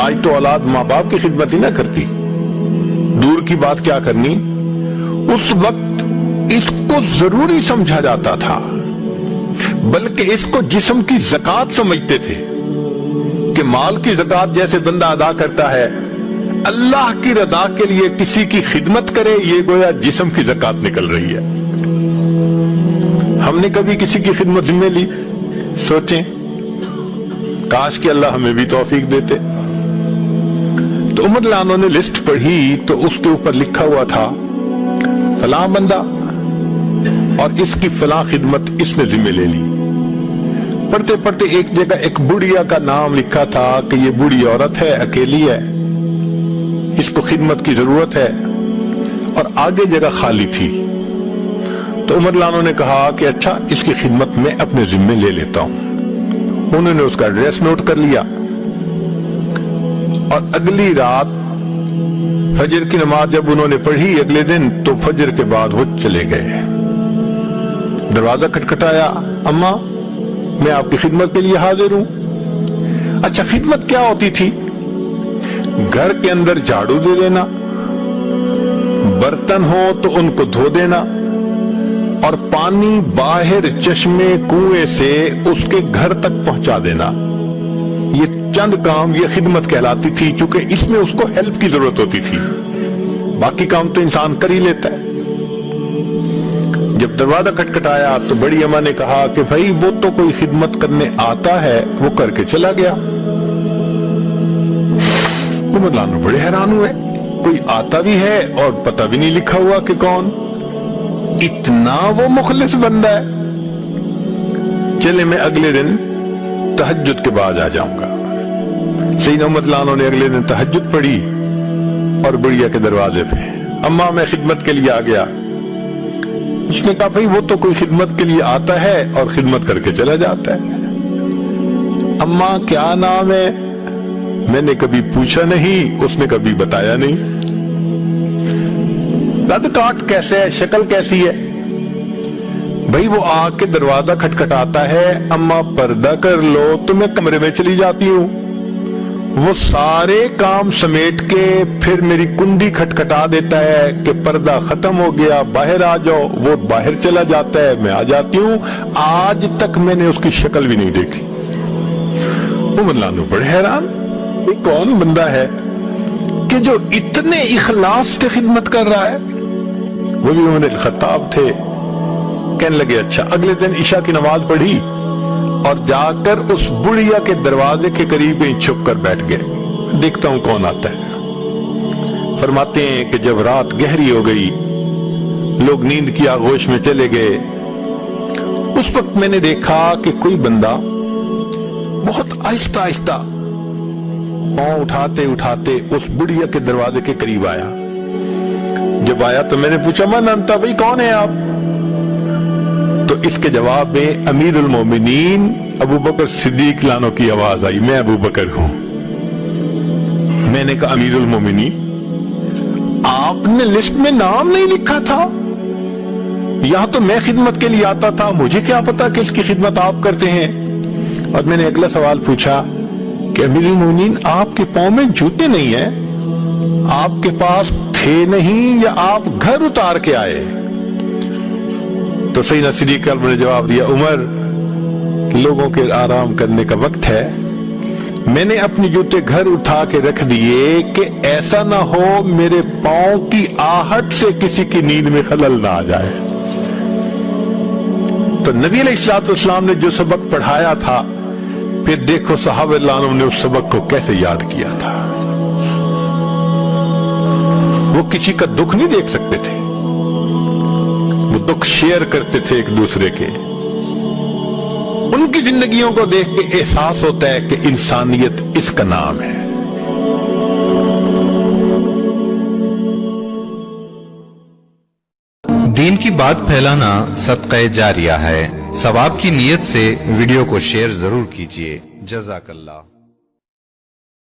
آج تو اولاد ماں باپ کی خدمت ہی نہ کرتی، دور کی بات کیا کرنی۔ اس وقت اس کو ضروری سمجھا جاتا تھا، بلکہ اس کو جسم کی زکوٰۃ سمجھتے تھے کہ مال کی زکوٰۃ جیسے بندہ ادا کرتا ہے، اللہ کی رضا کے لیے کسی کی خدمت کرے، یہ گویا جسم کی زکوٰۃ نکل رہی ہے۔ ہم نے کبھی کسی کی خدمت ذمہ لی؟ سوچیں، کاش کہ اللہ ہمیں بھی توفیق دیتے۔ تو عمر لانوں نے لسٹ پڑھی تو اس کے اوپر لکھا ہوا تھا فلاں بندہ اور اس کی فلاں خدمت اس نے ذمہ لے لی۔ پڑھتے پڑھتے ایک جگہ ایک بڑھیا کا نام لکھا تھا کہ یہ بوڑھی عورت ہے، اکیلی ہے، اس کو خدمت کی ضرورت ہے، اور آگے جگہ خالی تھی۔ تو عمر لانوں نے کہا کہ اچھا اس کی خدمت میں اپنے ذمہ لے لیتا ہوں۔ انہوں نے اس کا ایڈریس نوٹ کر لیا اور اگلی رات فجر کی نماز جب انہوں نے پڑھی اگلے دن، تو فجر کے بعد وہ چلے گئے۔ دروازہ کھٹکھٹایا، اماں میں آپ کی خدمت کے لیے حاضر ہوں۔ اچھا خدمت کیا ہوتی تھی؟ گھر کے اندر جھاڑو دے دینا، برتن ہو تو ان کو دھو دینا، اور پانی باہر چشمے کنویں سے اس کے گھر تک پہنچا دینا۔ یہ چند کام یہ خدمت کہلاتی تھی، چونکہ اس میں اس کو ہیلپ کی ضرورت ہوتی تھی، باقی کام تو انسان کر ہی لیتا ہے۔ جب دروازہ کھٹکھٹایا تو بڑی اماں نے کہا کہ بھائی وہ تو کوئی خدمت کرنے آتا ہے، وہ کر کے چلا گیا۔ عمر لانو بڑے حیران ہوئے، کوئی آتا بھی ہے اور پتہ بھی نہیں لکھا ہوا کہ کون، اتنا وہ مخلص بندہ ہے۔ چلے میں اگلے دن تہجد کے بعد آ جاؤں گا۔ سیدنا عمر لانو نے اگلے دن تہجد پڑھی اور بڑھیا کے دروازے پہ، اماں میں خدمت کے لیے آ گیا۔ اس نے کہا بھئی وہ تو کوئی خدمت کے لیے آتا ہے اور خدمت کر کے چلا جاتا ہے۔ اماں کیا نام ہے؟ میں نے کبھی پوچھا نہیں، اس نے کبھی بتایا نہیں۔ قد کاٹ کیسے ہے، شکل کیسی ہے؟ بھئی وہ آ کے دروازہ کھٹکھٹاتا ہے، اماں پردہ کر لو، تو میں کمرے میں چلی جاتی ہوں۔ وہ سارے کام سمیٹ کے پھر میری کنڈی کھٹکھٹا دیتا ہے کہ پردہ ختم ہو گیا، باہر آ جاؤ، وہ باہر چلا جاتا ہے، میں آ جاتی ہوں۔ آج تک میں نے اس کی شکل بھی نہیں دیکھی۔ عمر لانو بڑے حیران، یہ کون بندہ ہے کہ جو اتنے اخلاص سے خدمت کر رہا ہے؟ وہ بھی عمر الخطاب تھے۔ کہنے لگے اچھا، اگلے دن عشاء کی نماز پڑھی اور جا کر اس بڑھیا کے دروازے کے قریب ہی چھپ کر بیٹھ گئے، دیکھتا ہوں کون آتا ہے۔ فرماتے ہیں کہ جب رات گہری ہو گئی، لوگ نیند کی آغوش میں چلے گئے، اس وقت میں نے دیکھا کہ کوئی بندہ بہت آہستہ آہستہ پاؤں اٹھاتے اٹھاتے اس بڑھیا کے دروازے کے قریب آیا۔ جب آیا تو میں نے پوچھا من انتا، بھائی کون ہے آپ؟ تو اس کے جواب میں امیر المومنین ابو بکر صدیق لانو کی آواز آئی، میں ابو بکر ہوں۔ میں نے کہا امیر المومنین، آپ نے لسٹ میں نام نہیں لکھا تھا؟ یہاں تو میں خدمت کے لیے آتا تھا، مجھے کیا پتا کہ اس کی خدمت آپ کرتے ہیں؟ اور میں نے اگلا سوال پوچھا کہ امیر المومنین آپ کے پاؤں میں جوتے نہیں ہیں، آپ کے پاس تھے نہیں یا آپ گھر اتار کے آئے؟ تو سیدنا صدیق اکبر نے جواب دیا، عمر لوگوں کے آرام کرنے کا وقت ہے، میں نے اپنے جوتے گھر اٹھا کے رکھ دیے کہ ایسا نہ ہو میرے پاؤں کی آہٹ سے کسی کی نیند میں خلل نہ آ جائے۔ تو نبی علیہ السلام نے جو سبق پڑھایا تھا، پھر دیکھو صحابہ اللہ عنہ نے اس سبق کو کیسے یاد کیا تھا۔ وہ کسی کا دکھ نہیں دیکھ سکتے تھے، وہ دکھ شیئر کرتے تھے ایک دوسرے کے۔ ان کی زندگیوں کو دیکھ کے احساس ہوتا ہے کہ انسانیت اس کا نام ہے۔ دین کی بات پھیلانا صدقہ جاریہ ہے، ثواب کی نیت سے ویڈیو کو شیئر ضرور کیجیے۔ جزاک اللہ۔